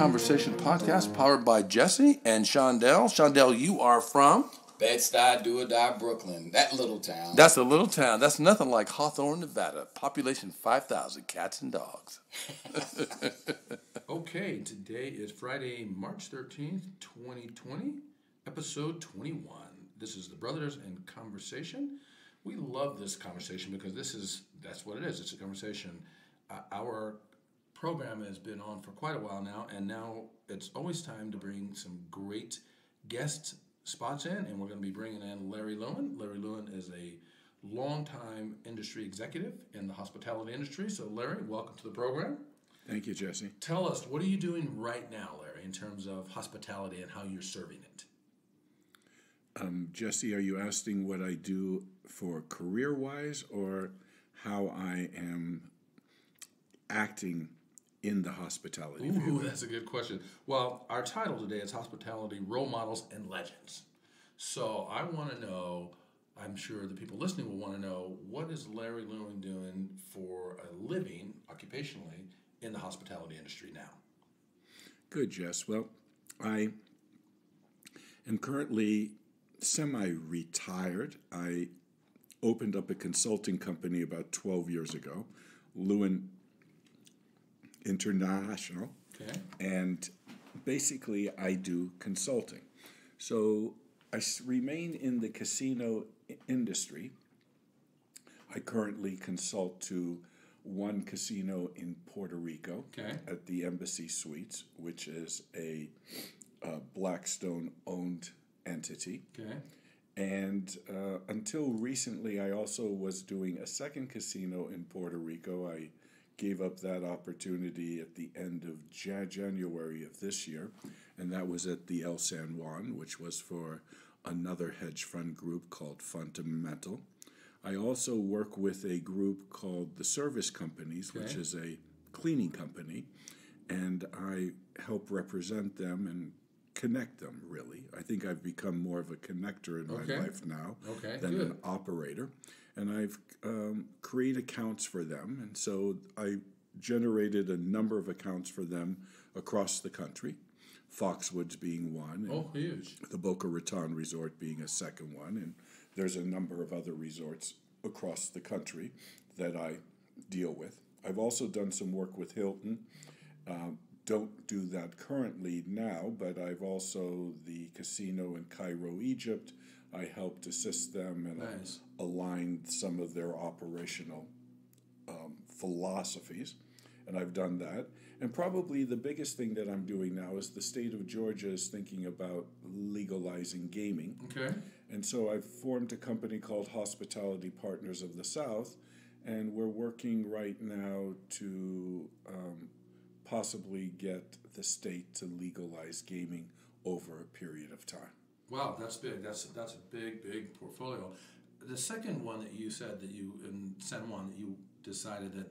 Conversation podcast powered by Jesse and Shondell. Shondell, you are from? Bed-Stuy, Do-or-Die, Brooklyn. That little town. That's a little town. That's nothing like Hawthorne, Nevada. Population 5,000 cats and dogs. Okay, today is Friday, March 13th, 2020, episode 21. This is the Brothers in Conversation. We love this conversation because that's what it is. It's a conversation. Our program has been on for quite a while now, and now it's always time to bring some great guest spots in, and we're going to be bringing in Larry Lewin. Larry Lewin is a longtime industry executive in the hospitality industry. So, Larry, welcome to the program. Thank you, Jesse. Tell us, what are you doing right now, Larry, in terms of hospitality and how you're serving it? Jesse, are you asking what I do for career-wise or how I am acting in the hospitality field? Ooh, that's a good question. Well, our title today is Hospitality Role Models and Legends. So I want to know, I'm sure the people listening will want to know, what is Larry Lewin doing for a living, occupationally, in the hospitality industry now? Good, Jess. Well, I am currently semi-retired. I opened up a consulting company about 12 years ago, Lewin International. Okay. And basically I do consulting. So I remain in the casino industry. I currently consult to one casino in Puerto Rico at the Embassy Suites, which is a Blackstone-owned entity. Okay. And until recently, I also was doing a second casino in Puerto Rico. I gave up that opportunity at the end of January of this year, and that was at the El San Juan, which was for another hedge fund group called Fundamental. I also work with a group called the Service Companies, which is a cleaning company, and I help represent them and connect them, really. I think I've become more of a connector in my life now than an operator. And I've created accounts for them, and so I generated a number of accounts for them across the country, Foxwoods being one, and huge. the Boca Raton Resort being a second one, and there's a number of other resorts across the country that I deal with. I've also done some work with Hilton. Don't do that currently now, but I've also the casino in Cairo, Egypt. I helped assist them and align some of their operational philosophies, and I've done that. And probably the biggest thing that I'm doing now is the state of Georgia is thinking about legalizing gaming. Okay. And so I've formed a company called Hospitality Partners of the South, and we're working right now to possibly get the state to legalize gaming over a period of time. Wow, that's big. That's a big portfolio. The second one that you said that you, in San Juan, that you decided that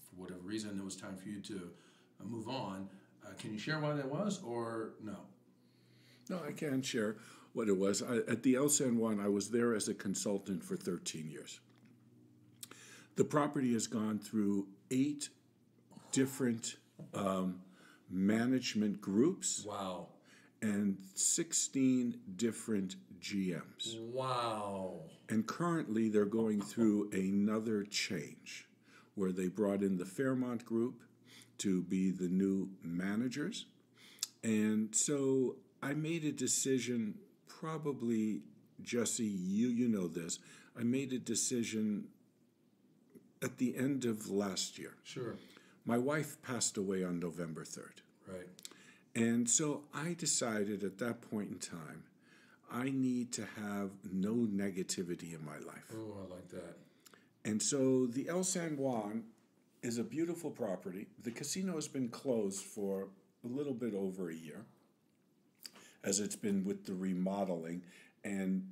for whatever reason it was time for you to move on. Can you share why that was, or no? No, I can share what it was. At the El San Juan, I was there as a consultant for 13 years. The property has gone through 8 different management groups. Wow. And 16 different GMs. Wow. And currently they're going through another change where they brought in the Fairmont Group to be the new managers. And so I made a decision, probably, Jesse, you know this, I made a decision at the end of last year. Sure. My wife passed away on November 3rd. Right. And so I decided at that point in time, I need to have no negativity in my life. Oh, I like that. And so the El San Juan is a beautiful property. The casino has been closed for a little bit over a year, as it's been with the remodeling and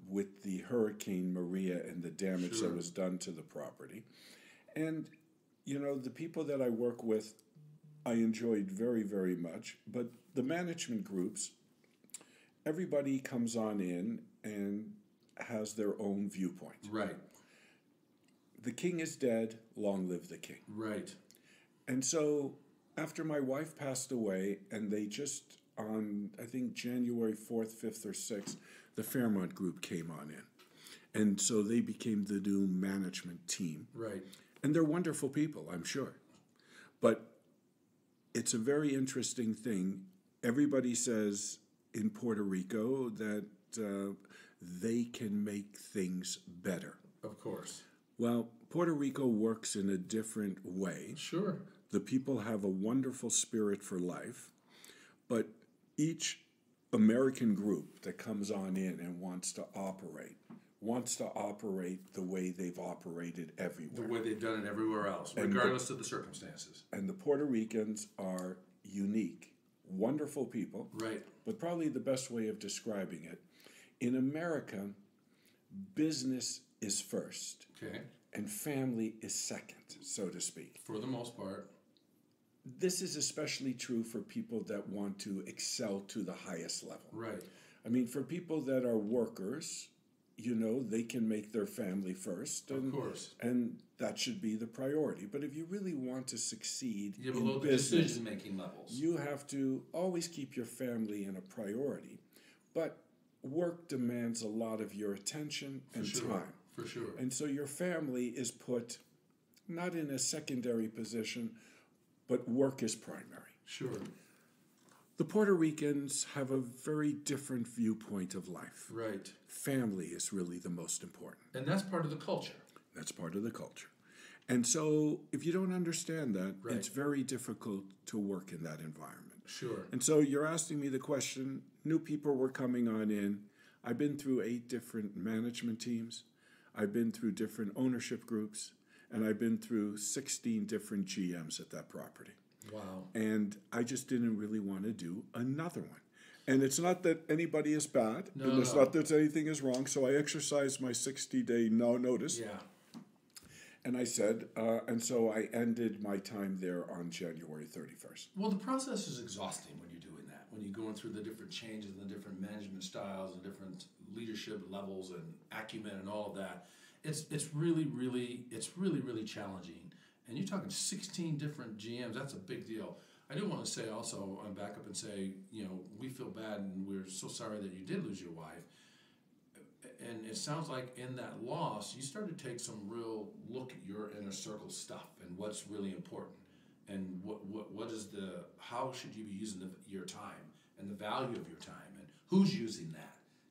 with the Hurricane Maria and the damage that was done to the property. And, you know, the people that I work with, I enjoyed very, very much. But the management groups, everybody comes on in and has their own viewpoint. Right. The king is dead, long live the king. Right. And so After my wife passed away, and they just on, I think, January 4th, 5th, or 6th, the Fairmont Group came on in. And so they became the new management team. Right. And they're wonderful people, I'm sure. But it's a very interesting thing. Everybody says in Puerto Rico that they can make things better. Of course. Well, Puerto Rico works in a different way. Sure. The people have a wonderful spirit for life, but each American group that comes on in and wants to operate the way they've operated everywhere. The way they've done it everywhere else, regardless of the circumstances. And the Puerto Ricans are unique, wonderful people. Right. But probably the best way of describing it, in America, business is first. Okay. And family is second, so to speak. For the most part. This is especially true for people that want to excel to the highest level. Right. I mean, for people that are workers, they can make their family first. And, of course. And that should be the priority. But if you really want to succeed you have in below business, the decision-making levels. You have to always keep your family in a priority. But work demands a lot of your attention and time. For sure. And so your family is put not in a secondary position, but work is primary. Sure. The Puerto Ricans have a very different viewpoint of life. Right. Family is really the most important. And that's part of the culture. That's part of the culture. And so if you don't understand that, right. It's very difficult to work in that environment. Sure. And so you're asking me the question, new people were coming on in. I've been through 8 different management teams. I've been through different ownership groups. And I've been through 16 different GMs at that property. Wow. And I just didn't really want to do another one. And it's not that anybody is bad, and it's not that anything is wrong. So I exercised my 60-day no notice. Yeah. And I said, and so I ended my time there on January 31st. Well, the process is exhausting when you're doing that. When you're going through the different changes and the different management styles and different leadership levels and acumen and all of that. It's really challenging. And you're talking 16 different GMs. That's a big deal. I do want to say also, and back up and say, we feel bad and we're so sorry that you did lose your wife. And it sounds like in that loss, you started to take some real look at your inner circle stuff and what's really important. And how should you be using your time and the value of your time and who's using that.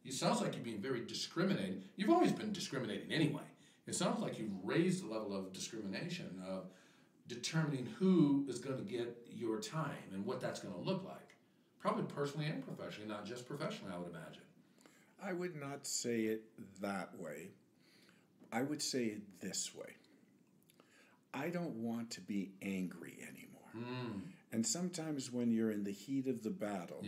It sounds like you're being very discriminating. You've always been discriminating anyway. It sounds like you've raised the level of discrimination of determining who is going to get your time and what that's going to look like. Probably personally and professionally, not just professionally, I would imagine. I would not say it that way. I would say it this way. I don't want to be angry anymore. And sometimes when you're in the heat of the battle,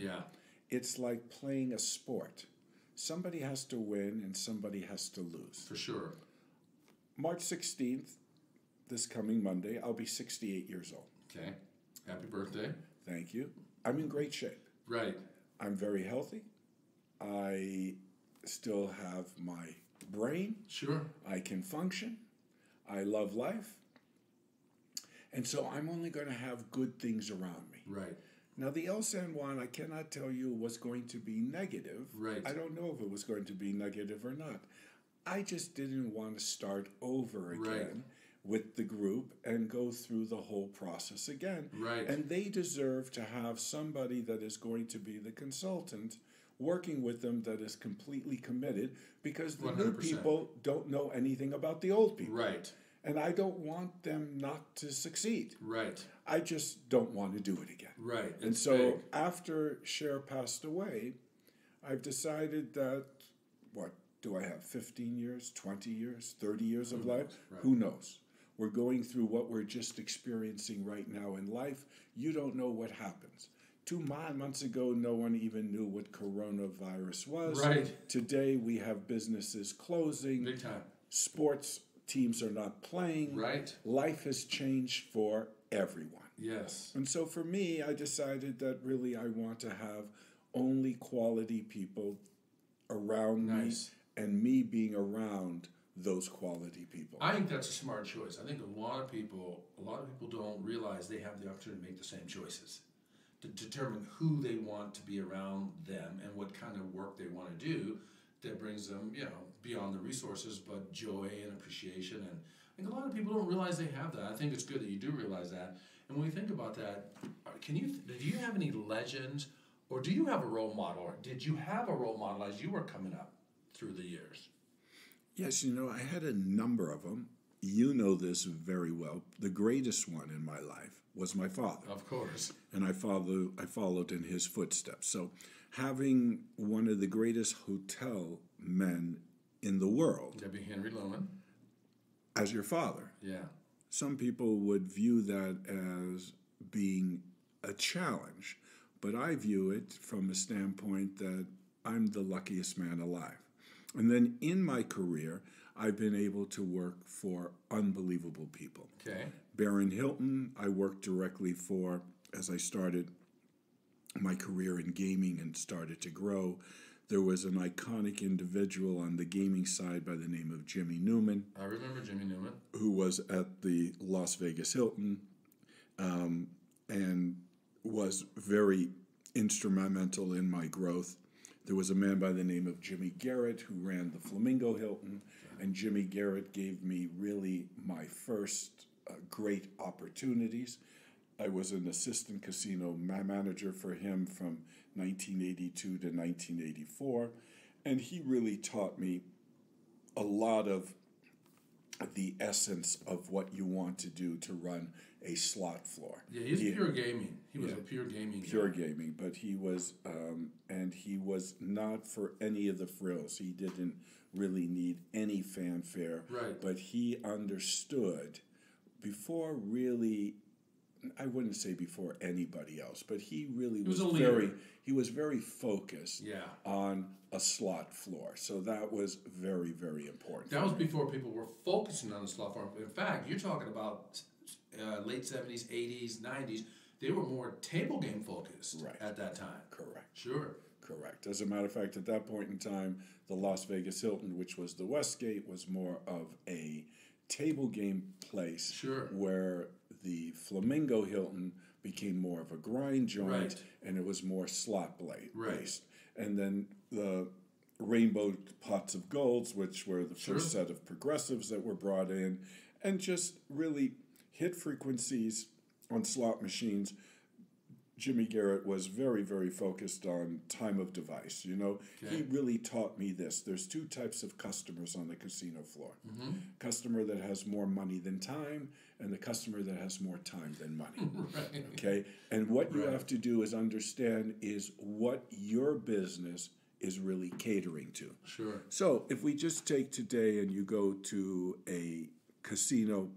it's like playing a sport. Somebody has to win and somebody has to lose. For sure. March 16th, this coming Monday, I'll be 68 years old. Okay. Happy birthday. Thank you. I'm in great shape. Right. I'm very healthy. I still have my brain. Sure. I can function. I love life. And so I'm only going to have good things around me. Right. Now, the El San Juan, I cannot tell you was going to be negative. Right. I don't know if it was going to be negative or not. I just didn't want to start over again with the group and go through the whole process again. Right. And they deserve to have somebody that is going to be the consultant working with them that is completely committed, because the 100%. New people don't know anything about the old people. Right. And I don't want them not to succeed. Right. I just don't want to do it again. Right. And so after Cher passed away, I've decided that, what, do I have 15 years, 20 years, 30 years of life? Right. Who knows? We're going through what we're just experiencing right now in life. You don't know what happens. 2 months ago, no one even knew what coronavirus was. Right. Today, we have businesses closing. Big time. Sports teams are not playing. Right. Life has changed for everyone. Yes. And so for me, I decided that really I want to have only quality people around me, and me being around those quality people. I think that's a smart choice. I think a lot of people don't realize they have the opportunity to make the same choices, to determine who they want to be around them and what kind of work they want to do that brings them, beyond the resources, but joy and appreciation. And I think a lot of people don't realize they have that. I think it's good that you do realize that. And when we think about that, do you have any legends, or do you have a role model, or did you have a role model as you were coming up through the years? Yes, I had a number of them. You know this very well. The greatest one in my life was my father. Of course. And I followed in his footsteps. So having one of the greatest hotel men in the world, W. Henry Lewin, as your father. Yeah. Some people would view that as being a challenge, but I view it from a standpoint that I'm the luckiest man alive. And then in my career, I've been able to work for unbelievable people. Okay. Baron Hilton, I worked directly for as I started my career in gaming and started to grow. There was an iconic individual on the gaming side by the name of Jimmy Newman. I remember Jimmy Newman. Who was at the Las Vegas Hilton and was very instrumental in my growth. There was a man by the name of Jimmy Garrett who ran the Flamingo Hilton, and Jimmy Garrett gave me really my first great opportunities. I was an assistant casino manager for him from 1982 to 1984, and he really taught me a lot of the essence of what you want to do to run a slot floor. Yeah, he's pure gaming. He was a pure gaming pure guy. gaming, but he was, and he was not for any of the frills. He didn't really need any fanfare, Right. But he understood before really. I wouldn't say before anybody else, but he really was very focused on a slot floor. So that was very, very important. That was before people were focusing on the slot floor. In fact, you're talking about late 70s, 80s, 90s. They were more table game focused at that time. Correct. Sure. Correct. As a matter of fact, at that point in time, the Las Vegas Hilton, which was the Westgate, was more of a table game place. Sure. Where the Flamingo Hilton became more of a grind joint, and it was more slot based. And then the Rainbow Pots of Golds, which were the first set of progressives that were brought in, and just really hit frequencies on slot machines. Jimmy Garrett was very, very focused on time of device. He really taught me this. There's two types of customers on the casino floor. Mm-hmm. Customer that has more money than time, and the customer that has more time than money. Okay? And what you have to do is understand is what your business is really catering to. Sure. So if we just take today and you go to a casino,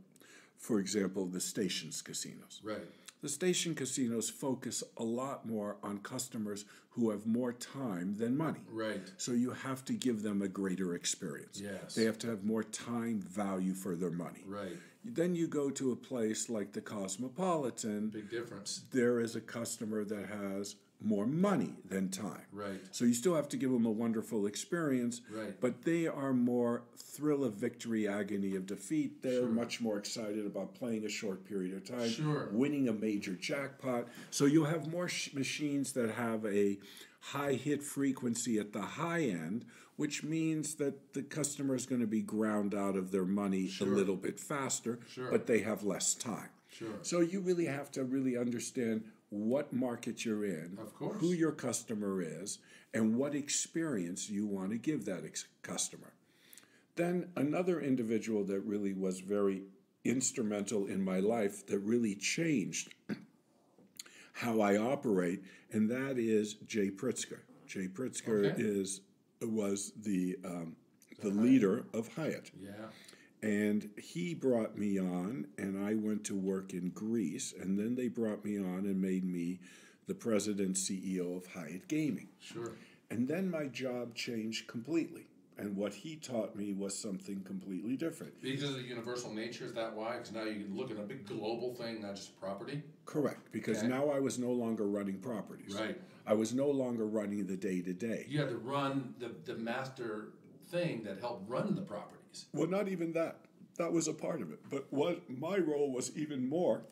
for example, the Stations casinos. Right. The station casinos focus a lot more on customers who have more time than money. Right. So you have to give them a greater experience. Yes. They have to have more time value for their money. Right. Then you go to a place like the Cosmopolitan. Big difference. There is a customer that has more money than time. Right. So you still have to give them a wonderful experience, Right. but they are more thrill of victory, agony of defeat. They're much more excited about playing a short period of time, winning a major jackpot. So you'll have more machines that have a high hit frequency at the high end, which means that the customer is going to be ground out of their money a little bit faster, but they have less time. So you really have to really understand what market you're in, who your customer is, and what experience you want to give that customer. Then another individual that really was very instrumental in my life that really changed how I operate, and that is Jay Pritzker. Jay Pritzker was the leader of Hyatt. Yeah. And he brought me on, and I went to work in Greece, and then they brought me on and made me the president CEO of Hyatt Gaming. Sure. And then my job changed completely, and what he taught me was something completely different. Because of the universal nature, is that why? Because now you can look at a big global thing, not just property? Correct, because now I was no longer running properties. Right. I was no longer running the day-to-day. You had to run the master thing that helped run the properties. Well, not even that. That was a part of it. But what my role was even more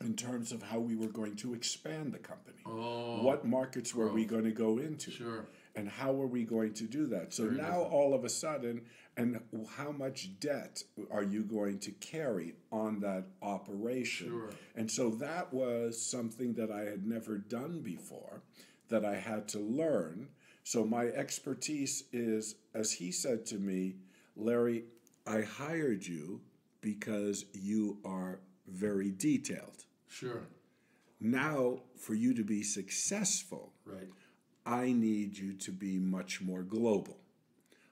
in terms of how we were going to expand the company. Oh, what markets were we going to go into? sure. And how are we going to do that? So Very now different. all of a sudden, and how much debt are you going to carry on that operation? Sure. And so that was something that I had never done before, that I had to learn. So my expertise is, as he said to me, Larry, I hired you because you are very detailed. Sure. Now, for you to be successful, Right. I need you to be much more global.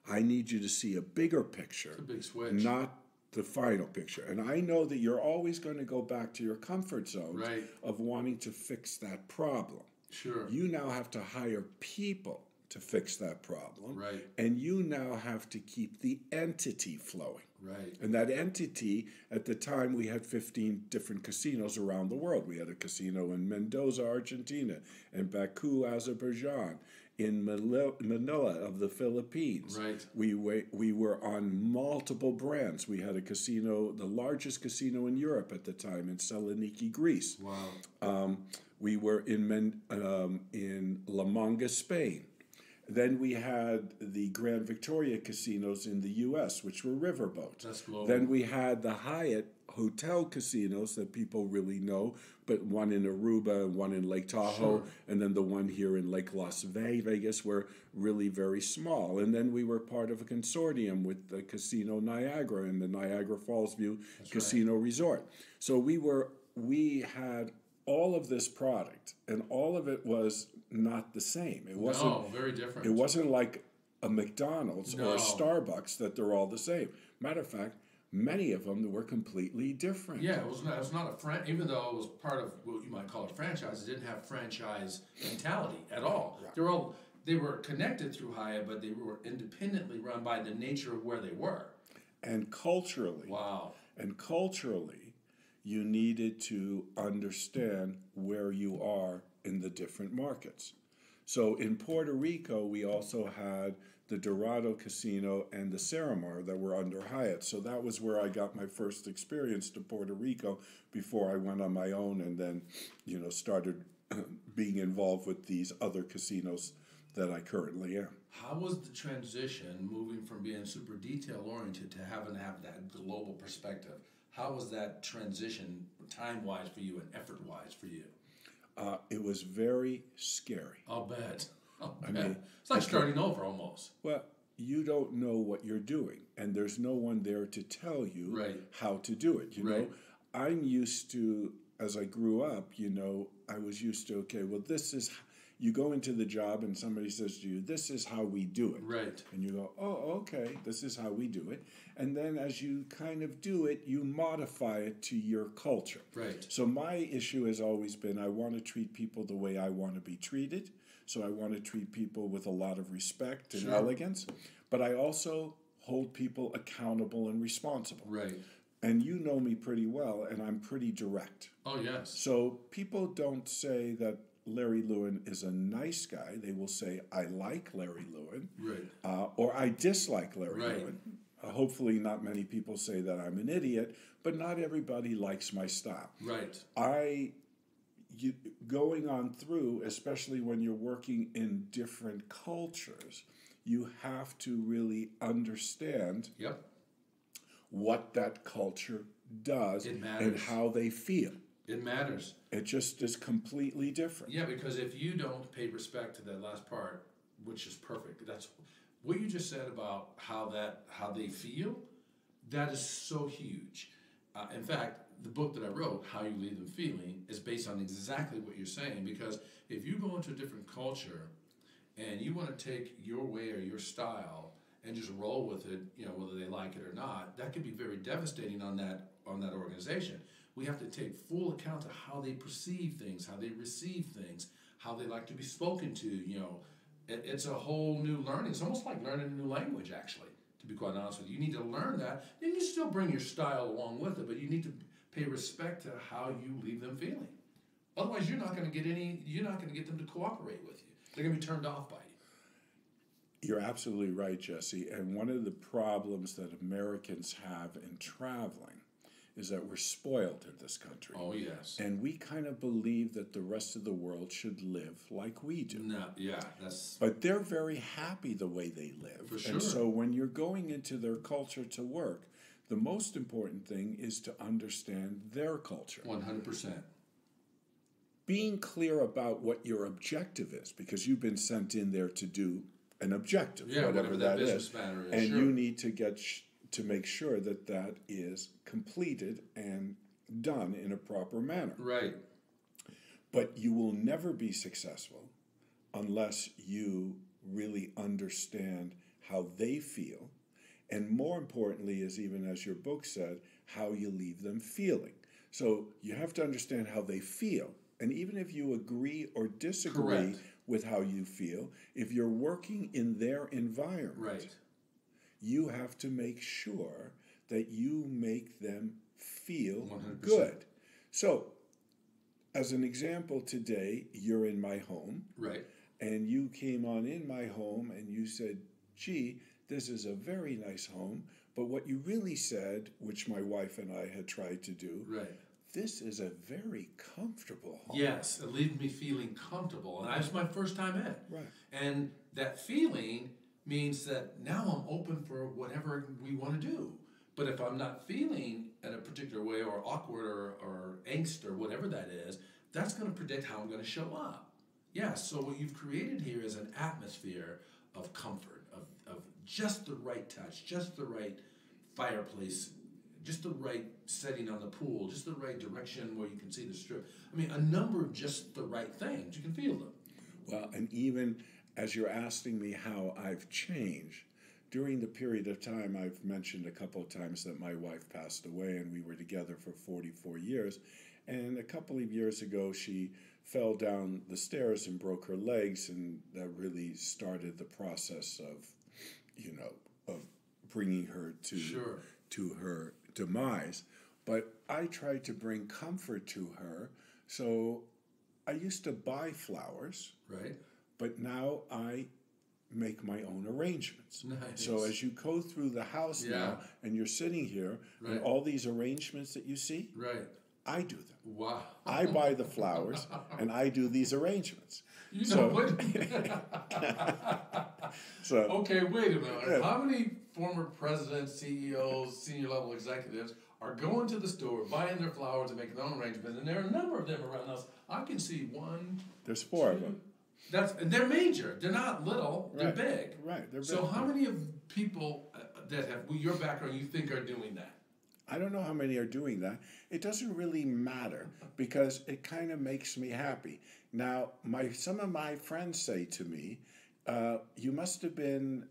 I need you to see a bigger picture, It's a big switch. not the final picture. And I know that you're always going to go back to your comfort zone Right. of wanting to fix that problem. Sure. You now have to hire people to fix that problem. Right. And you now have to keep the entity flowing. Right. And that entity, at the time, we had 15 different casinos around the world. We had a casino in Mendoza, Argentina, in Baku, Azerbaijan, in Manila of the Philippines. Right. We were on multiple brands. We had a casino, the largest casino in Europe at the time, in Saloniki, Greece. Wow. We were in La Manga, Spain. Then we had the Grand Victoria casinos in the U.S., which were riverboats. That's global. Then we had the Hyatt hotel casinos that people really know, but one in Aruba and one in Lake Tahoe, Sure. and then the one here in Lake Las Vegas were really very small. And then we were part of a consortium with the Casino Niagara and the Niagara Falls View Casino Resort. So we had all of this product, and all of it was not the same. It wasn't. No, very different. It wasn't like a McDonald's or No. a Starbucks that they're all the same. Matter of fact, many of them were completely different. Yeah, it was not a even though it was part of what you might call a franchise, it didn't have franchise mentality at all. Right. They were connected through Hyatt, but they were independently run by the nature of where they were. And culturally, Wow. you needed to understand where you are in the different markets. So in Puerto Rico, we also had the Dorado Casino and the Ceramar that were under Hyatt. So that was where I got my first experience to Puerto Rico before I went on my own and then, started being involved with these other casinos that I currently am. How was the transition moving from being super detail oriented to having to have that global perspective? How was that transition time wise for you and effort wise for you? It was very scary. I'll bet. I mean, it's like starting over almost. Well, you don't know what you're doing, and there's no one there to tell you Right. how to do it. Right. I'm used to, as I grew up, I was used to, okay, well, this is, you go into the job and somebody says to you, this is how we do it. Right. And you go, oh, okay, this is how we do it. And then as you kind of do it, you modify it to your culture. Right. So my issue has always been I want to treat people the way I want to be treated. So I want to treat people with a lot of respect and Sure. elegance. But I also hold people accountable and responsible. Right. And you know me pretty well, and I'm pretty direct. Oh, yes. So people don't say that Larry Lewin is a nice guy. They will say, I like Larry Lewin, Right. or I dislike Larry Right. Lewin. Hopefully not many people say that I'm an idiot, but not everybody likes my style. Right. Going on through, especially when you're working in different cultures, you have to really understand Yep. what that culture does It and matters. how they feel. It matters. It just is completely different. Yeah, because if you don't pay respect to that last part, which is perfect, that's what you just said about how they feel. That is so huge. In fact, the book that I wrote, How You Leave Them Feeling, is based on exactly what you're saying. Because if you go into a different culture and you want to take your way or your style and just roll with it, whether they like it or not, that could be very devastating on that organization. We have to take full account of how they perceive things, how they receive things, how they like to be spoken to. It's a whole new learning. It's almost like learning a new language, actually, to be quite honest with you. You need to learn that. And you still bring your style along with it, but you need to pay respect to how you leave them feeling. Otherwise, you're not going to get them to cooperate with you. They're going to be turned off by You're absolutely right, Jesse. And one of the problems that Americans have in traveling is that we're spoiled in this country. Oh, yes. And we kind of believe that the rest of the world should live like we do. No, yeah, that's... But they're very happy the way they live. For sure. And so when you're going into their culture to work, the most important thing is to understand their culture. 100%. Being clear about what your objective is, because you've been sent in there to do an objective, whatever that is. Matter is. And sure. you need to get to make sure that that is completed and done in a proper manner. Right. But you will never be successful unless you really understand how they feel. And more importantly, is even as your book said, how you leave them feeling. So you have to understand how they feel. And even if you agree or disagree Correct. with how you feel, if you're working in their environment, Right. you have to make sure that you make them feel 100%. good. So, as an example, today you're in my home, Right. and you came on in my home and you said, gee, this is a very nice home, but what you really said, which my wife and I had tried to do, Right. this is a very comfortable home. Yes, it leaves me feeling comfortable. And that's my first time in. Right. And that feeling means that now I'm open for whatever we want to do. But if I'm not feeling in a particular way or awkward or angst or whatever that is, that's going to predict how I'm going to show up. Yes, so what you've created here is an atmosphere of comfort, of just the right touch, just the right fireplace, just the right setting on the pool, just the right direction where you can see the strip. I mean, a number of just the right things. You can feel them. Well, and even as you're asking me how I've changed, during the period of time, I've mentioned a couple of times that my wife passed away and we were together for 44 years. And a couple of years ago, she fell down the stairs and broke her legs, and that really started the process of, of bringing her to her demise. But I tried to bring comfort to her, so I used to buy flowers, Right. but now I make my own arrangements. Nice. So as you go through the house now, and you're sitting here, and Right. all these arrangements that you see, Right. I do them. Wow. I buy the flowers, and I do these arrangements. You know So- what? So Okay, wait a minute. Yeah. How many former presidents, CEOs, senior level executives are going to the store, buying their flowers and making their own arrangements? And there are a number of them around us. I can see one. there's 4 of them. And they're major. They're not little. They're Right. big. Right, they're So big. how many of people that have your background you think are doing that? I don't know how many are doing that. It doesn't really matter because it kind of makes me happy. Now, some of my friends say to me, you must have been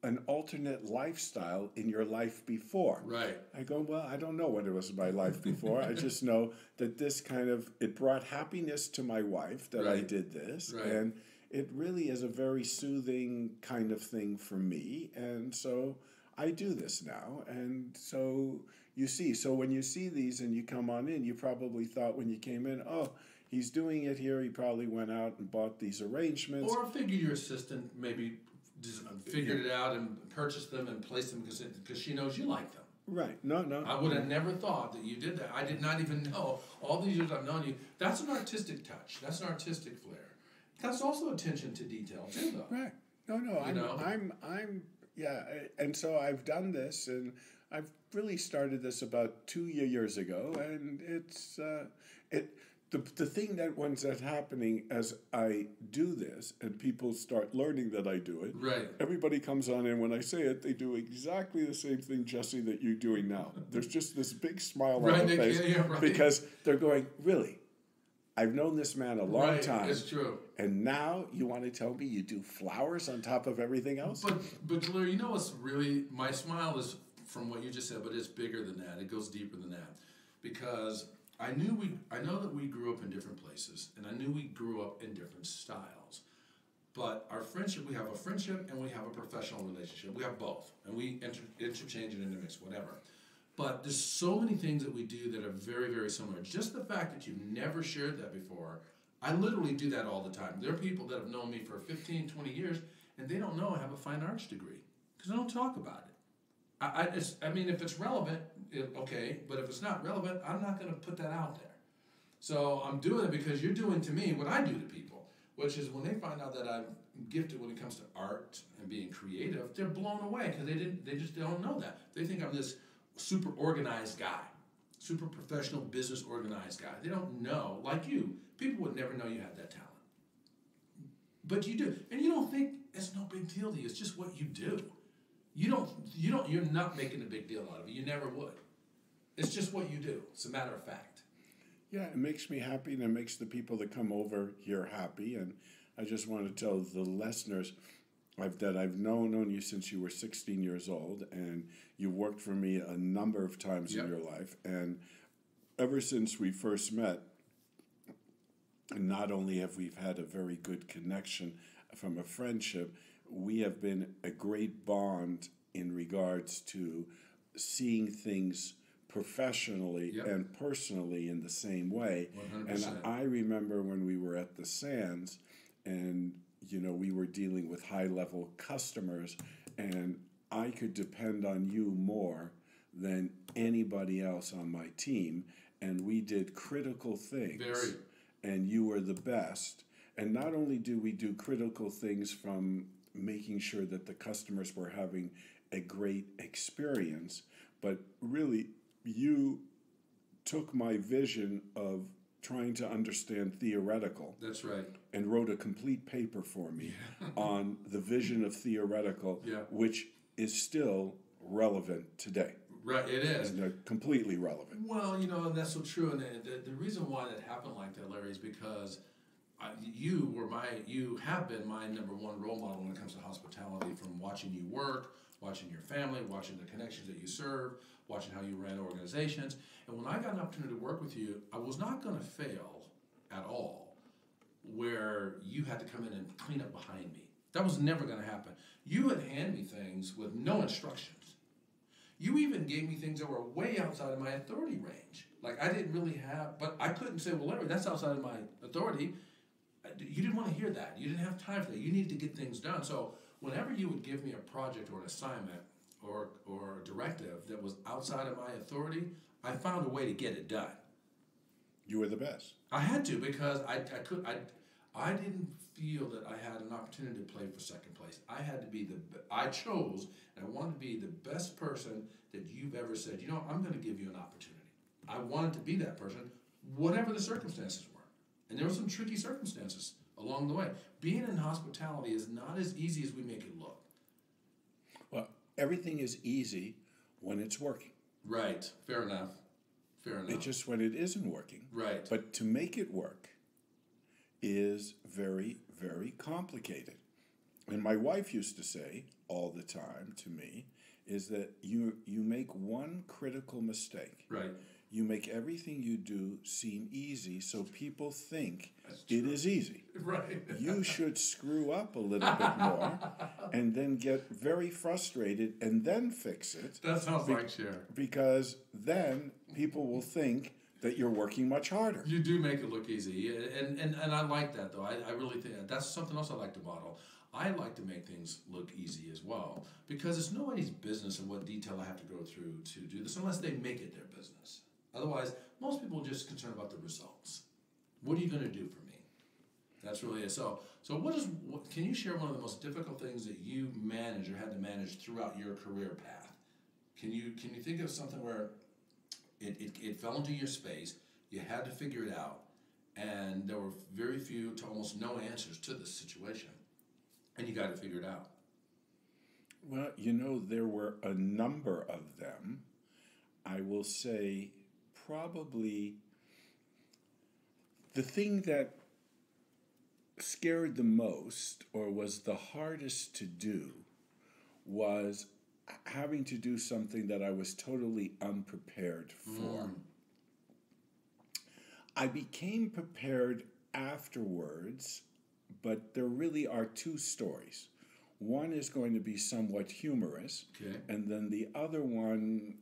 an alternate lifestyle in your life before. Right. I go, well, I don't know what it was in my life before. I just know that this it brought happiness to my wife that I Right. did this. Right. And it really is a very soothing kind of thing for me. And so I do this now. And so you see, when you see these and you come on in, you probably thought when you came in, oh, he's doing it here. He probably went out and bought these arrangements. Or I figure your assistant maybe just figured it out and purchased them and placed them because she knows you like them. Right. No. I would have never thought that you did that. I did not even know. All these years I've known you, that's an artistic touch. That's an artistic flair. That's also attention to detail too, though. Right. No. And so I've done this, and I've really started this about 2 years ago, and it's the thing that's happening as I do this, and people start learning that I do it. Right. Everybody comes on in when I say it, they do exactly the same thing, Jesse, that you're doing now. There's just this big smile Right, on their face right. because they're going, really? I've known this man a long time. It's true. And now you want to tell me you do flowers on top of everything else? But Claire, you know what's really, my smile is from what you just said, but it's bigger than that. It goes deeper than that. Because I know that we grew up in different places, and I knew we grew up in different styles. But our friendship, we have a friendship and we have a professional relationship. We have both, and we interchange and intermix, whatever. But there's so many things that we do that are very, very similar. Just the fact that you've never shared that before, I literally do that all the time. There are people that have known me for 15, 20 years, and they don't know I have a fine arts degree because I don't talk about it. I mean, if it's relevant, okay, but if it's not relevant, I'm not going to put that out there. So I'm doing it because you're doing to me what I do to people, which is when they find out that I'm gifted when it comes to art and being creative, they're blown away because they just don't know that. They think I'm this super organized guy, super professional business organized guy. They don't know, like you, people would never know you had that talent. But you do. And you don't think it's no big deal to you. It's just what you do. You're not making a big deal out of it. You never would. It's just what you do. It's a matter of fact. Yeah, it makes me happy, and it makes the people that come over here happy. And I just want to tell the listeners that I've known you since you were 16 years old, and you worked for me a number of times in your life. And ever since we first met, and not only have we had a very good connection from a friendship, we have been a great bond in regards to seeing things professionally and personally in the same way. 100%. And I remember when we were at the Sands, and we were dealing with high-level customers, and I could depend on you more than anybody else on my team, and we did critical things. Very. And you were the best. And not only do we do critical things from making sure that the customers were having a great experience, but really you took my vision of trying to understand theoretical. That's right. And wrote a complete paper for me on the vision of theoretical, which is still relevant today. Right, it is. And completely relevant. Well, that's so true. And the reason why that happened like that, Larry, is because you have been my number one role model when it comes to hospitality, from watching you work, watching your family, watching the connections that you serve, watching how you ran organizations. And when I got an opportunity to work with you, I was not going to fail at all where you had to come in and clean up behind me. That was never going to happen. You would hand me things with no instructions. You even gave me things that were way outside of my authority range. Like I didn't really have, but I couldn't say, well, Larry, that's outside of my authority. You didn't want to hear that. You didn't have time for that. You needed to get things done. So whenever you would give me a project or an assignment or a directive that was outside of my authority, I found a way to get it done. You were the best. I had to, because I didn't feel that I had an opportunity to play for second place. I had to be I chose, and I wanted to be the best person that you've ever said, I'm going to give you an opportunity. I wanted to be that person, whatever the circumstances were. And there were some tricky circumstances along the way. Being in hospitality is not as easy as we make it look. Well, everything is easy when it's working. Right. Fair enough. It's just when it isn't working. Right. But to make it work is very, very complicated. And my wife used to say all the time to me is that you make one critical mistake. Right. You make everything you do seem easy, so people think it is easy. Right. You should screw up a little bit more and then get very frustrated and then fix it. That sounds like Cher. Because then people will think that you're working much harder. You do make it look easy. And I like that, though. I really think that's something else I like to model. I like to make things look easy as well, because it's nobody's business in what detail I have to go through to do this unless they make it their business. Otherwise, most people are just concerned about the results. What are you going to do for me? That's really it. So can you share one of the most difficult things that you managed or had to manage throughout your career path? Can you think of something where it fell into your space, you had to figure it out, and there were very few to almost no answers to this situation, and you got to figure it out? Well, there were a number of them. I will say probably the thing that scared the most or was the hardest to do was having to do something that I was totally unprepared for. I became prepared afterwards, but there really are two stories. One is going to be somewhat humorous, and then the other one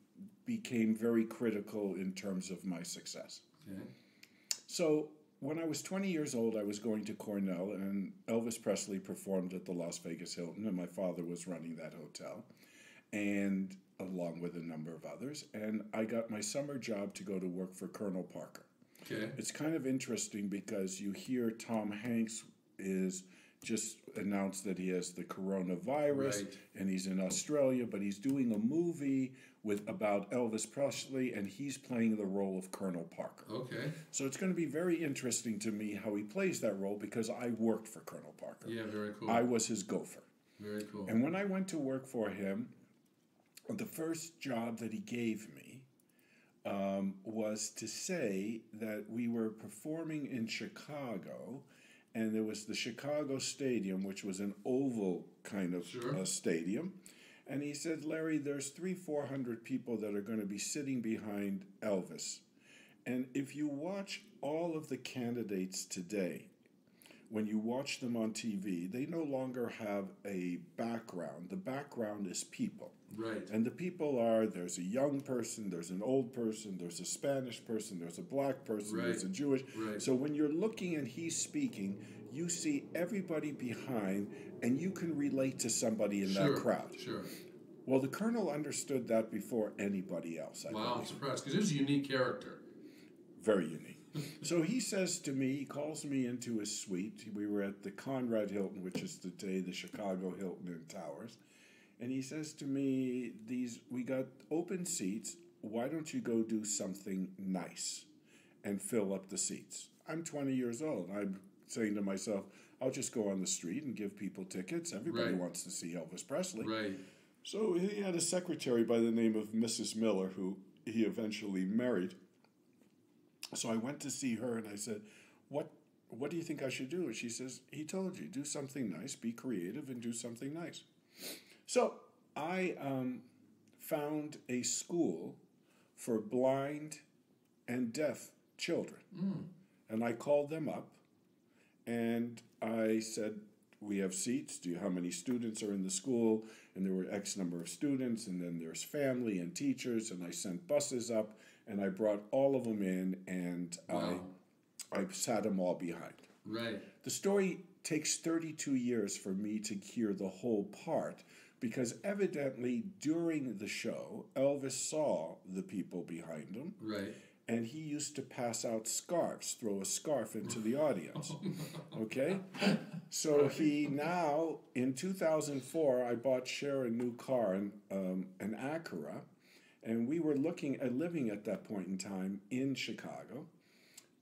became very critical in terms of my success. Okay. So when I was 20 years old, I was going to Cornell, and Elvis Presley performed at the Las Vegas Hilton, and my father was running that hotel, and along with a number of others. And I got my summer job to go to work for Colonel Parker. Okay. It's kind of interesting because you hear Tom Hanks is just announced that he has the coronavirus, Right. and he's in Australia, but he's doing a movie about Elvis Presley, and he's playing the role of Colonel Parker. Okay. So it's going to be very interesting to me how he plays that role because I worked for Colonel Parker. Yeah, very cool. I was his gopher. Very cool. And when I went to work for him, the first job that he gave me was to say that we were performing in Chicago, and there was the Chicago Stadium, which was an oval kind of Sure. stadium. And he said, Larry, there's 400 people that are going to be sitting behind Elvis. And if you watch all of the candidates today, when you watch them on TV, they no longer have a background. The background is people. Right. And the people are, there's a young person, there's an old person, there's a Spanish person, there's a black person, Right. there's a Jewish. Right. So when you're looking and he's speaking, you see everybody behind, and you can relate to somebody in that crowd. Sure. Well, the Colonel understood that before anybody else, I Wow, I'm believe. surprised because it was a unique character. Very unique. So he says to me, he calls me into his suite. We were at the Conrad Hilton, which is today the Chicago Hilton in Towers. And he says to me, we got open seats. Why don't you go do something nice and fill up the seats? I'm 20 years old. I'm saying to myself, I'll just go on the street and give people tickets. Everybody Right. wants to see Elvis Presley. Right. So he had a secretary by the name of Mrs. Miller, who he eventually married. So I went to see her, and I said, what do you think I should do? And she says, he told you, do something nice, be creative, and do something nice. So I found a school for blind and deaf children. And I called them up, and I said, we have seats. How many students are in the school? And there were X number of students, and then there's family and teachers, and I sent buses up, and I brought all of them in, and Wow. I sat them all behind. Right. The story takes 32 years for me to hear the whole part, because evidently during the show, Elvis saw the people behind him, Right. and he used to pass out scarves, throw a scarf into the audience. Okay? So he now, in 2004, I bought Cher a new car, an Acura, and we were living at that point in time in Chicago,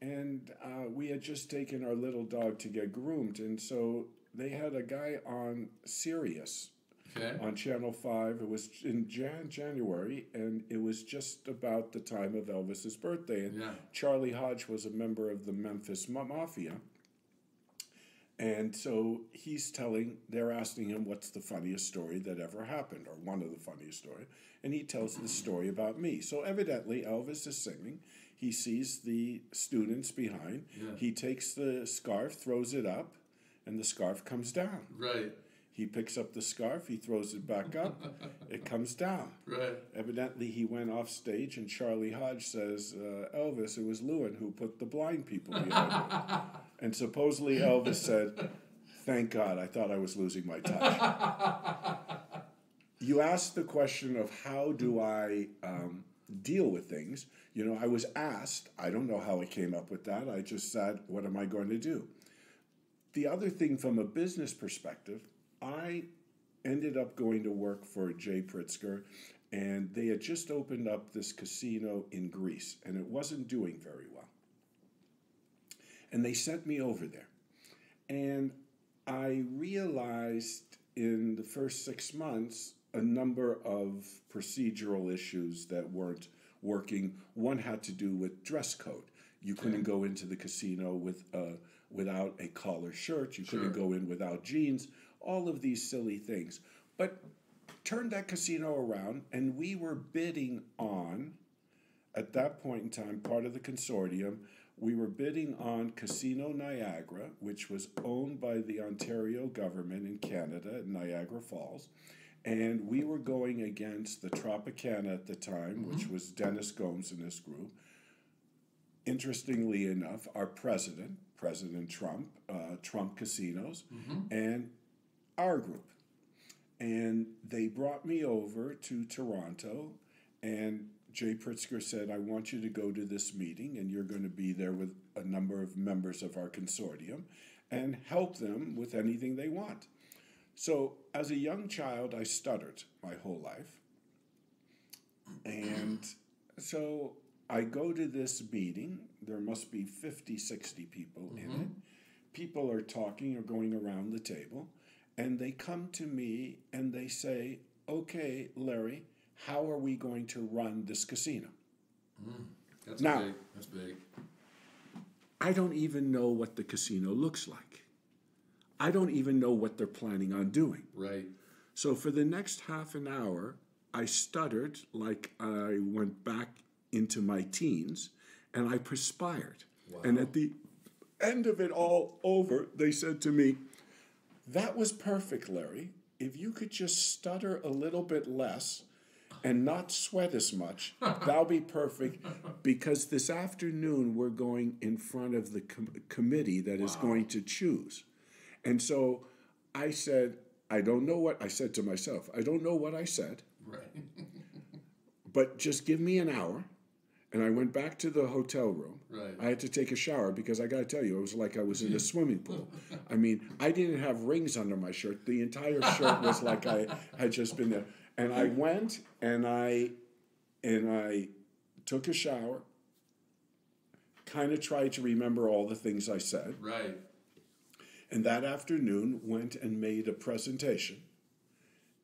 and we had just taken our little dog to get groomed, and so they had a guy on Sirius Okay. on Channel 5. It was in January, and it was just about the time of Elvis's birthday. And Yeah. Charlie Hodge was a member of the Memphis Mafia. And so they're asking him what's the funniest story that ever happened, or one of the funniest stories. And he tells the story about me. So evidently Elvis is singing. He sees the students behind. Yeah. He takes the scarf, throws it up, and the scarf comes down. Right. He picks up the scarf, he throws it back up, it comes down. Right. Evidently, he went off stage, and Charlie Hodge says, Elvis, it was Lewin who put the blind people behind him. And supposedly Elvis said, thank God, I thought I was losing my touch. You asked the question of how do I deal with things. You know, I was asked, I don't know how I came up with that. I just said, what am I going to do? The other thing from a business perspective, I ended up going to work for Jay Pritzker, and they had just opened up this casino in Greece, and it wasn't doing very well. And they sent me over there. And I realized in the first 6 months a number of procedural issues that weren't working. One had to do with dress code. You couldn't go into the casino without a collar shirt. You couldn't go in without jeans. All of these silly things. But turned that casino around, and we were bidding on, at that point in time, part of the consortium, we were bidding on Casino Niagara, which was owned by the Ontario government in Canada, in Niagara Falls. And we were going against the Tropicana at the time, which was Dennis Gomes and his group. interestingly enough, our President Trump, Trump Casinos, and our group. And they brought me over to Toronto, and Jay Pritzker said, I want you to go to this meeting, and you're going to be there with a number of members of our consortium and help them with anything they want. So as a young child, I stuttered my whole life. And so I go to this meeting. There must be 50, 60 people in it. People are talking or going around the table. And they come to me and they say, okay, Larry, how are we going to run this casino? That's Now, big. That's big. I don't even know what the casino looks like. I don't even know what they're planning on doing. Right. So for the next half an hour, I stuttered like I went back into my teens, and I perspired. Wow. And at the end of it all over, they said to me, that was perfect, Larry. If you could just stutter a little bit less and not sweat as much, that'll be perfect, because this afternoon we're going in front of the committee that is going to choose. And so I said, I don't know what I said to myself. I don't know what I said. Right. But just give me an hour. And I went back to the hotel room. Right. I had to take a shower because I got to tell you, it was like I was in a swimming pool. I mean, I didn't have rings under my shirt. The entire shirt was like I had just been there. And I went and I took a shower, kind of tried to remember all the things I said. Right. And that afternoon went and made a presentation.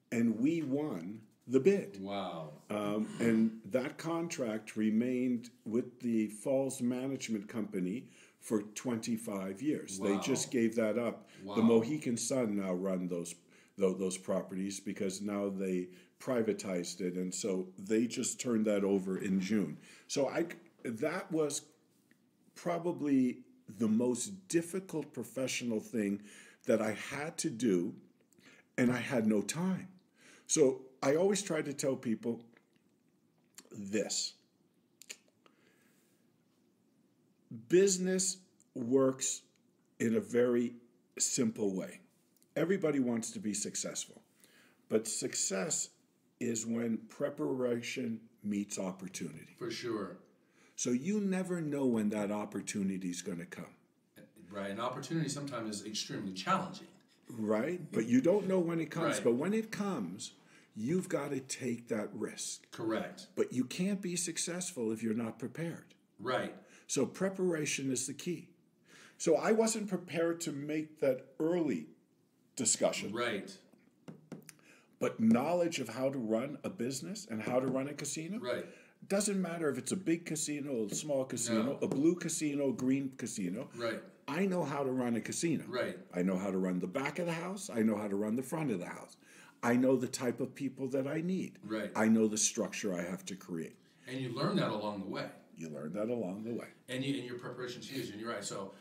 And we won the bid. Wow. And that contract remained with the Falls Management Company for 25 years. Wow. They just gave that up. Wow. The Mohican Sun now run those properties because now they privatized it, and so they just turned that over in June. So that was probably the most difficult professional thing that I had to do, and I had no time. So I always try to tell people this. Business works in a very simple way. Everybody wants to be successful, but success is when preparation meets opportunity. For sure. So you never know when that opportunity is going to come. Right. An opportunity sometimes is extremely challenging. Right? But you don't know when it comes. Right. But when it comes, you've got to take that risk. Correct. But you can't be successful if you're not prepared. Right. So preparation is the key. So I wasn't prepared to make that early discussion. Right. But knowledge of how to run a business and how to run a casino, Right. doesn't matter if it's a big casino, a small casino, No. a blue casino, green casino. Right. I know how to run a casino. Right. I know how to run the back of the house. I know how to run the front of the house. I know the type of people that I need. Right. I know the structure I have to create. And you learn that along the way. You learn that along the way. And your preparation's huge, and you're right. So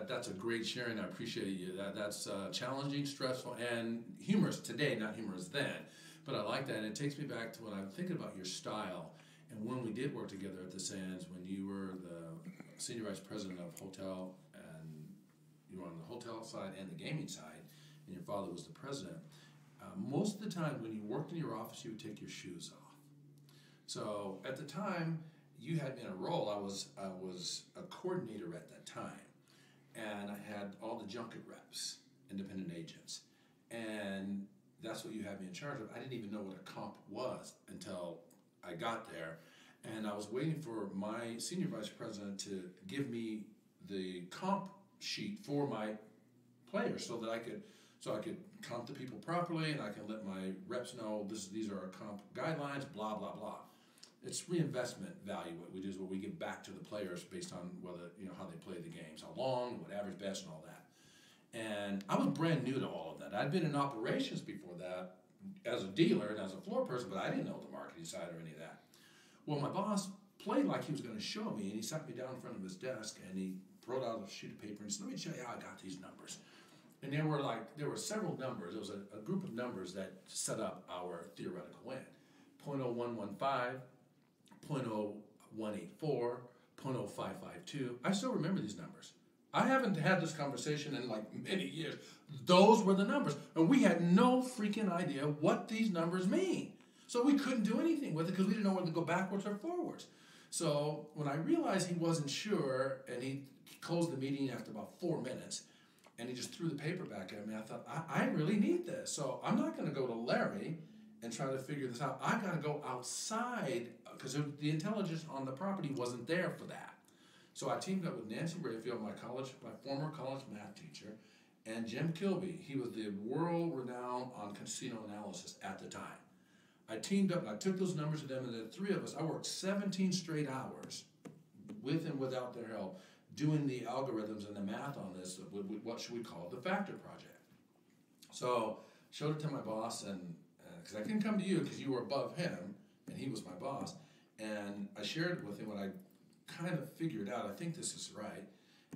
that's a great sharing. I appreciate you. That's challenging, stressful, and humorous today, not humorous then. But I like that, and it takes me back to when I'm thinking about your style. And when we did work together at the Sands, when you were the senior vice president of hotel, and you were on the hotel side and the gaming side, and your father was the president, most of the time when you worked in your office, you would take your shoes off. So at the time, you had me in a role. I was a coordinator at that time, and I had all the junket reps, independent agents, and that's what you had me in charge of. I didn't even know what a comp was until I got there, and I was waiting for my senior vice president to give me the comp sheet for my players so that I could comp the people properly, and I can let my reps know these are our comp guidelines, blah blah blah. It's reinvestment value. What we do is what we give back to the players based on whether how they play the games, how long, what average best, and all that. And I was brand new to all of that. I'd been in operations before that as a dealer and as a floor person, but I didn't know the marketing side or any of that. Well, my boss played like he was going to show me, and he sat me down in front of his desk, and he wrote out a sheet of paper and said, "Let me show you how I got these numbers." And there were several numbers. There was a group of numbers that set up our theoretical win: 0.0115, 0.0184, .0552. I still remember these numbers. I haven't had this conversation in like many years. Those were the numbers. And we had no freaking idea what these numbers mean. So we couldn't do anything with it because we didn't know whether to go backwards or forwards. So when I realized he wasn't sure, and he closed the meeting after about 4 minutes, and he just threw the paper back at me, I thought, I really need this. So I'm not going to go to Larry and try to figure this out. I got to go outside because the intelligence on the property wasn't there for that. So I teamed up with Nancy Rayfield, my former college math teacher, and Jim Kilby. He was the world-renowned on casino analysis at the time. I teamed up and I took those numbers to them, and the three of us, I worked 17 straight hours with and without their help doing the algorithms and the math on this, what should we call it, the factor project. So showed it to my boss, and because I couldn't come to you because you were above him and he was my boss, and I shared it with him what I kind of figured out. I think this is right.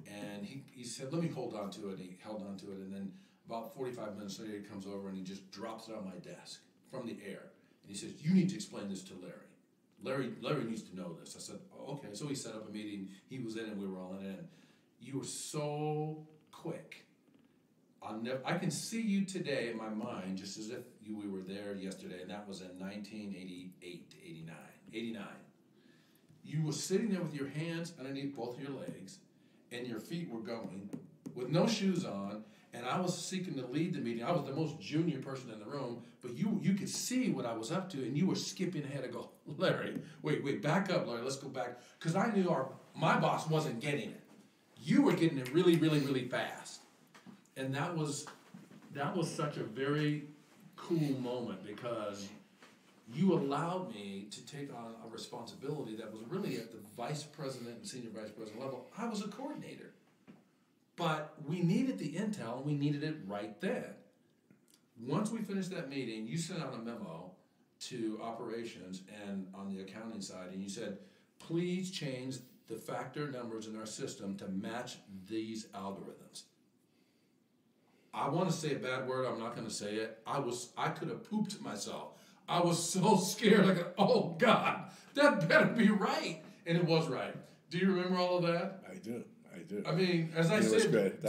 And he said, let me hold on to it. He held on to it, and then about 45 minutes later he comes over and he just drops it on my desk from the air. And he says, you need to explain this to Larry. Larry needs to know this. I said, oh, okay. So he set up a meeting. He was in and we were all in it. And you were so quick. I can see you today in my mind just as if we were there yesterday, and that was in 1988 to 89. You were sitting there with your hands underneath both of your legs, and your feet were going with no shoes on, and I was seeking to lead the meeting. I was the most junior person in the room, but you could see what I was up to, and you were skipping ahead. I go, Larry, wait, back up, Larry, let's go back. Because I knew my boss wasn't getting it. You were getting it really, really, really fast. And that was such a very cool moment because you allowed me to take on a responsibility that was really at the vice president and senior vice president level. I was a coordinator. But we needed the intel, and we needed it right then. Once we finished that meeting, you sent out a memo to operations and on the accounting side, and you said, please change the factor numbers in our system to match these algorithms. I want to say a bad word, I'm not going to say it. I could have pooped myself. I was so scared. I go, oh God, that better be right. And it was right. Do you remember all of that? I do. I mean, as I said, it was great.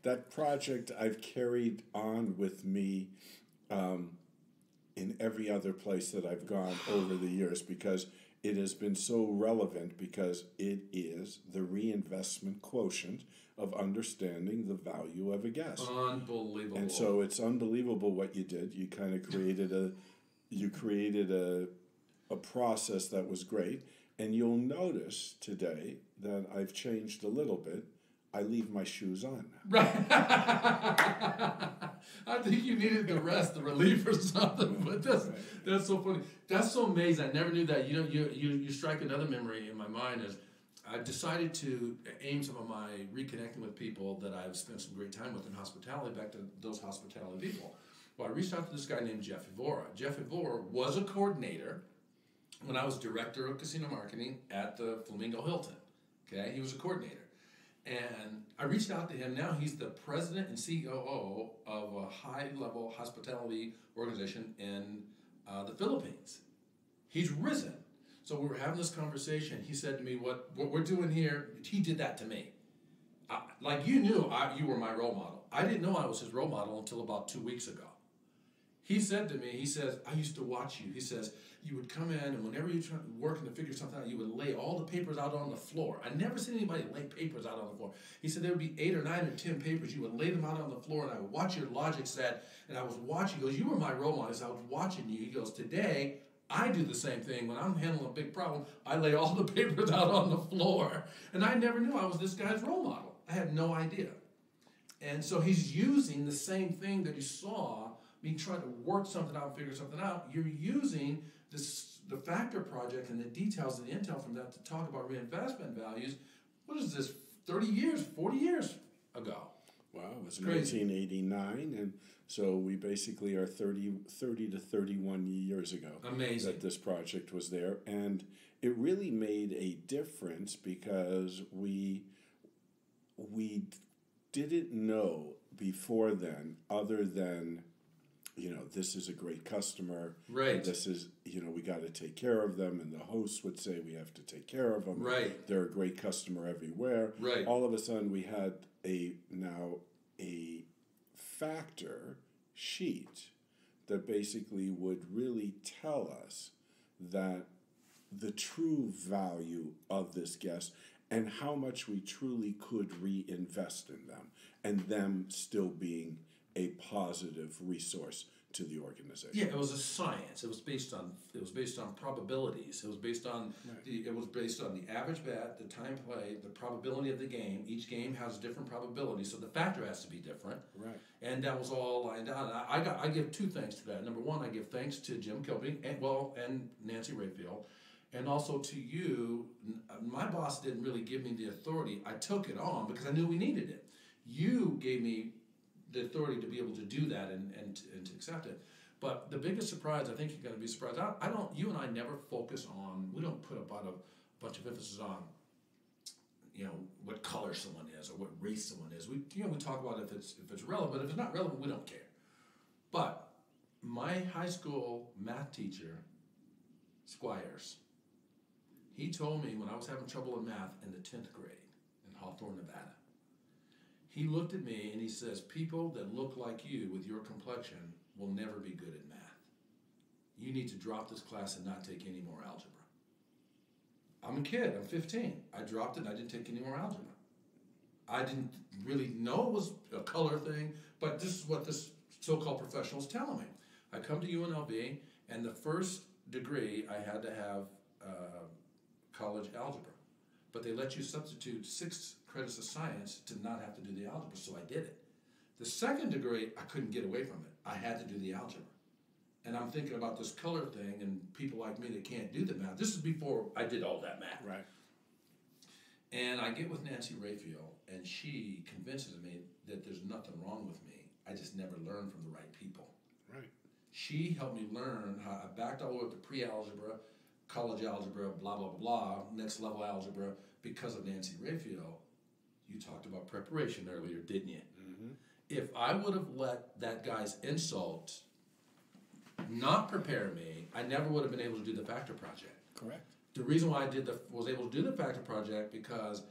That project I've carried on with me in every other place that I've gone over the years because it has been so relevant because it is the reinvestment quotient of understanding the value of a guest. Unbelievable. And so it's unbelievable what you did. You kind of created a process that was great. And you'll notice today that I've changed a little bit. I leave my shoes on. Right. I think you needed the rest, the relief or something. But that's so funny. That's so amazing. I never knew that. You know, you strike another memory in my mind is I decided to aim some of my reconnecting with people that I've spent some great time with in hospitality back to those hospitality people. Well, I reached out to this guy named Jeff Evora. Jeff Evora was a coordinator when I was director of casino marketing at the Flamingo Hilton. Okay, he was a coordinator. And I reached out to him. Now he's the president and COO of a high-level hospitality organization in the Philippines. He's risen. So we were having this conversation. He said to me, what we're doing here, he did that to me. Like you knew you were my role model. I didn't know I was his role model until about 2 weeks ago. He said to me, he says, I used to watch you. He says, you would come in, and whenever you were working to figure something out, you would lay all the papers out on the floor. I never seen anybody lay papers out on the floor. He said there would be 8 or 9 or 10 papers. You would lay them out on the floor, and I would watch your logic set, and I was watching. He goes, you were my role model. So I was watching you. He goes, today, I do the same thing. When I'm handling a big problem, I lay all the papers out on the floor. And I never knew I was this guy's role model. I had no idea. And so he's using the same thing that he saw me trying to work something out, figure something out. You're using the factor project and the details and the intel from that to talk about reinvestment values. What is this, 30 years, 40 years ago? Wow, it was 1989, and so we basically are 30 to 31 years ago. Amazing. That this project was there, and it really made a difference because we didn't know before then, other than this is a great customer. Right. This is, we got to take care of them. And the host would say we have to take care of them. Right. They're a great customer everywhere. Right. All of a sudden we had a factor sheet that basically would really tell us that the true value of this guest and how much we truly could reinvest in them and them still being a positive resource to the organization. Yeah, it was a science. It was based on probabilities. It was based on the average bet, the time play, the probability of the game. Each game has different probabilities, so the factor has to be different. Right. And that was all lined out. And I give two thanks to that. Number one, I give thanks to Jim Kilby and Nancy Rayfield, and also to you. My boss didn't really give me the authority. I took it on because I knew we needed it. You gave me the authority to be able to do that and to accept it. But the biggest surprise, I think you're going to be surprised. You and I never focus on, we don't put a bunch of emphasis on, what color someone is or what race someone is. We talk about if it's relevant. If it's not relevant, we don't care. But my high school math teacher, Squires, he told me when I was having trouble in math in the 10th grade in Hawthorne, Nevada, he looked at me and he says, people that look like you with your complexion will never be good at math. You need to drop this class and not take any more algebra. I'm a kid, I'm 15. I dropped it and I didn't take any more algebra. I didn't really know it was a color thing, but this is what this so-called professional is telling me. I come to UNLV and the first degree I had to have college algebra. But they let you substitute 6 credits of science to not have to do the algebra, so I did it. The second degree, I couldn't get away from it. I had to do the algebra. And I'm thinking about this color thing and people like me that can't do the math. This is before I did all that math. Right. And I get with Nancy Rayfield, and she convinces me that there's nothing wrong with me. I just never learned from the right people. Right. She helped me learn how I backed all the way up to pre-algebra, college algebra, blah, blah, blah, next level algebra, because of Nancy Rayfield. You talked about preparation earlier, didn't you? Mm-hmm. If I would have let that guy's insult not prepare me, I never would have been able to do the factor project. Correct. The reason why I was able to do the factor project because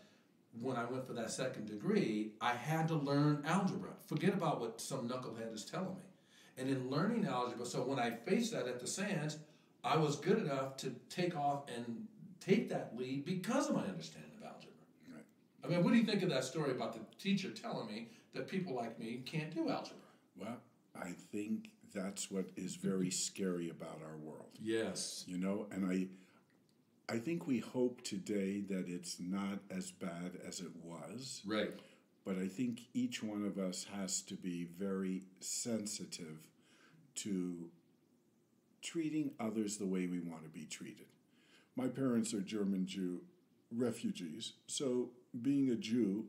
when I went for that second degree, I had to learn algebra. Forget about what some knucklehead is telling me. And in learning algebra, so when I faced that at the Sands, I was good enough to take off and take that lead because of my understanding of algebra. Right. I mean, what do you think of that story about the teacher telling me that people like me can't do algebra? Well, I think that's what is very scary about our world. Yes. And I think we hope today that it's not as bad as it was. Right. But I think each one of us has to be very sensitive to treating others the way we want to be treated. My parents are German Jew refugees, so being a Jew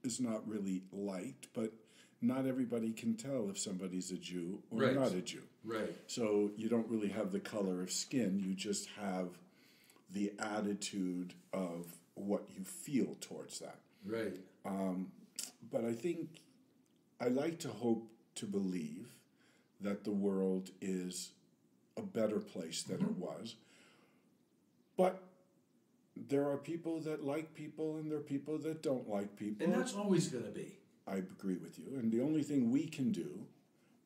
is not really liked, but not everybody can tell if somebody's a Jew or Right. not a Jew. Right. So you don't really have the color of skin, you just have the attitude of what you feel towards that. Right. But I think I like to hope to believe that the world is a better place than it was. But there are people that like people and there are people that don't like people. And that's always going to be. I agree with you. And the only thing we can do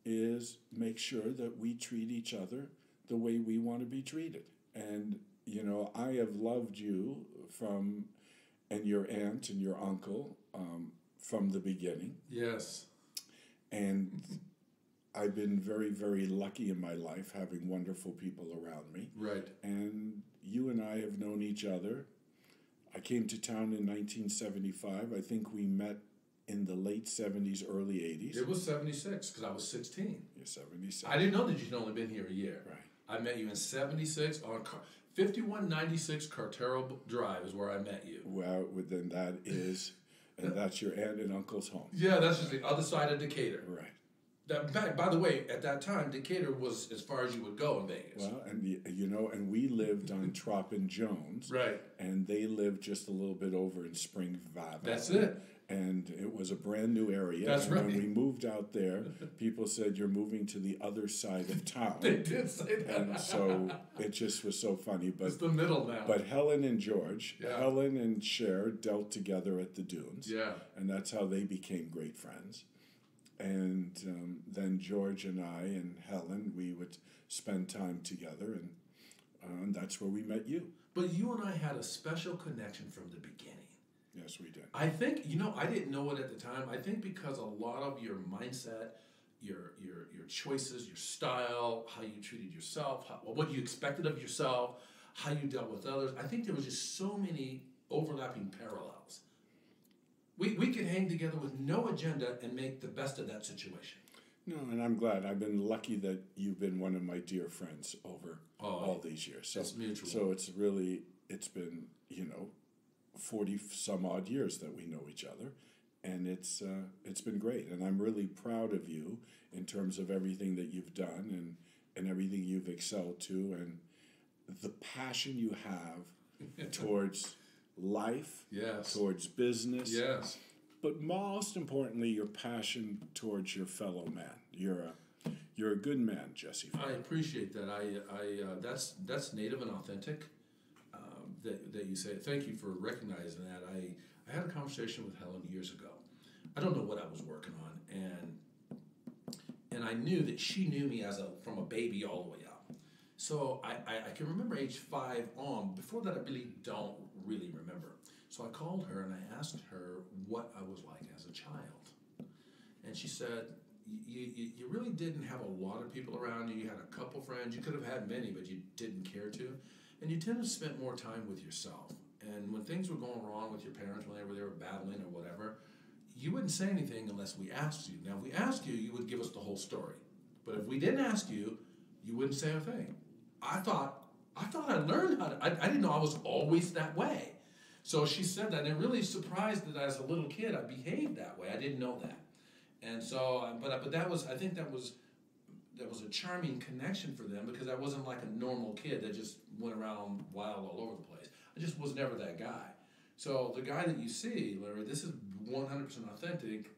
is make sure that we treat each other the way we want to be treated. And, I have loved you and your aunt and your uncle from the beginning. Yes. And I've been very, very lucky in my life having wonderful people around me. Right. And you and I have known each other. I came to town in 1975. I think we met in the late 70s, early 80s. It was 76 because I was 16. You're 76. I didn't know that you'd only been here a year. Right. I met you in 76 on 5196 Cartero Drive is where I met you. Well, then that is, and that's your aunt and uncle's home. Yeah, that's just the other side of Decatur. Right. By the way, at that time, Decatur was as far as you would go in Vegas. Well, and and we lived on Trop and Jones, right? And they lived just a little bit over in Spring Valley. That's it. And it was a brand new area. That's and right. When we moved out there, people said, "You're moving to the other side of town." They did say that. And so it just was so funny. But it's the middle now. But Helen and George, Yeah. Helen and Cher dealt together at the Dunes. Yeah. And that's how they became great friends. And then George and I and Helen, we would spend time together, and that's where we met you. But you and I had a special connection from the beginning. Yes, we did. I think, I didn't know it at the time. I think because a lot of your mindset, your choices, your style, how you treated yourself, what you expected of yourself, how you dealt with others, I think there was just so many overlapping parallels. We could hang together with no agenda and make the best of that situation. No, and I'm glad. I've been lucky that you've been one of my dear friends over all these years. So it's mutual. So it's been 40 some odd years that we know each other, and it's been great. And I'm really proud of you in terms of everything that you've done and everything you've excelled to, and the passion you have towards life, yes, towards business, yes, but most importantly, your passion towards your fellow man. You're a good man, Jesse Ferrell. I appreciate that. That's native and authentic. That you say. Thank you for recognizing that. I had a conversation with Helen years ago. I don't know what I was working on, and I knew that she knew me from a baby all the way up. So I can remember age 5 on. Before that, I don't really remember. So I called her and I asked her what I was like as a child. And she said, you really didn't have a lot of people around you. You had a couple friends. You could have had many, but you didn't care to. And you tended to spend more time with yourself. And when things were going wrong with your parents, whenever they were battling or whatever, you wouldn't say anything unless we asked you. Now, if we asked you, you would give us the whole story. But if we didn't ask you, you wouldn't say a thing. I thought I learned how to. I didn't know I was always that way. So she said that, and it really surprised that as a little kid I behaved that way. I didn't know that, and so but that was, I think that was a charming connection for them, because I wasn't like a normal kid that just went around wild all over the place. I just was never that guy. So the guy that you see, Larry, this is 100% authentic.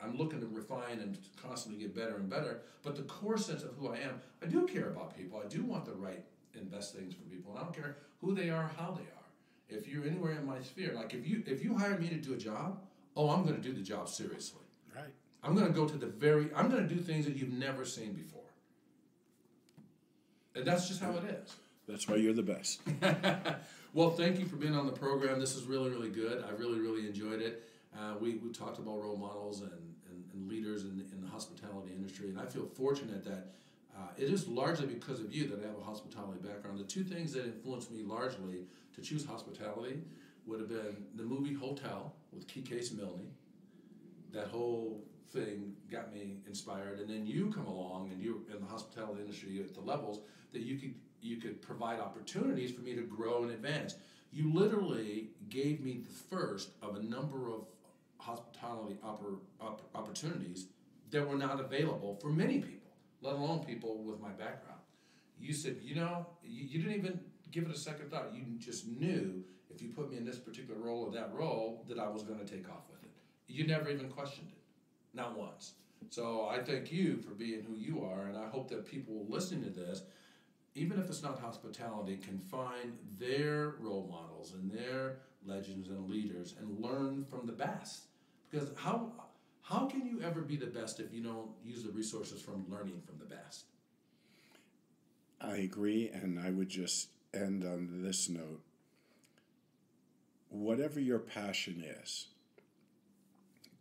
I'm looking to refine and constantly get better and better. But the core sense of who I am, I do care about people. I do want the right and best things for people. And I don't care who they are, how they are. If you're anywhere in my sphere, like if you hire me to do a job, I'm going to do the job seriously. Right. I'm going to go to I'm going to do things that you've never seen before. And that's just how it is. That's why you're the best. Well, thank you for being on the program. This is really, really good. I really, really enjoyed it. We talked about role models and leaders in the hospitality industry, and I feel fortunate that it is largely because of you that I have a hospitality background. The two things that influenced me largely to choose hospitality would have been the movie Hotel with Case Milne. That whole thing got me inspired, and then you come along and you're in the hospitality industry at the levels that you could provide opportunities for me to grow and advance. You literally gave me the first of a number of hospitality opportunities that were not available for many people, let alone people with my background. You said, you didn't even give it a second thought. You just knew if you put me in this particular role or that role that I was going to take off with it. You never even questioned it, not once. So I thank you for being who you are, and I hope that people listening to this, even if it's not hospitality, can find their role models and their legends and leaders and learn from the best. Because how can you ever be the best if you don't use the resources from learning from the best? I agree, and I would just end on this note. Whatever your passion is,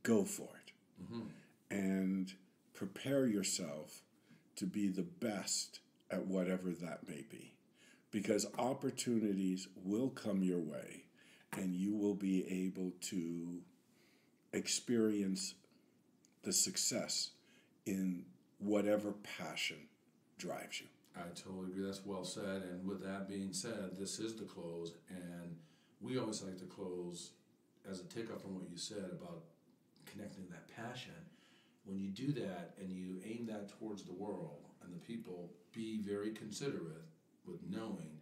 go for it. Mm-hmm. And prepare yourself to be the best at whatever that may be. Because opportunities will come your way, and you will be able to experience the success in whatever passion drives you. I totally agree. That's well said. And with that being said, this is the close. And we always like to close as a takeoff from what you said about connecting that passion. when you do that and you aim that towards the world and the people, be very considerate with knowing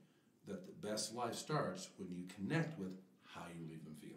that the best life starts when you connect with how you leave them feeling.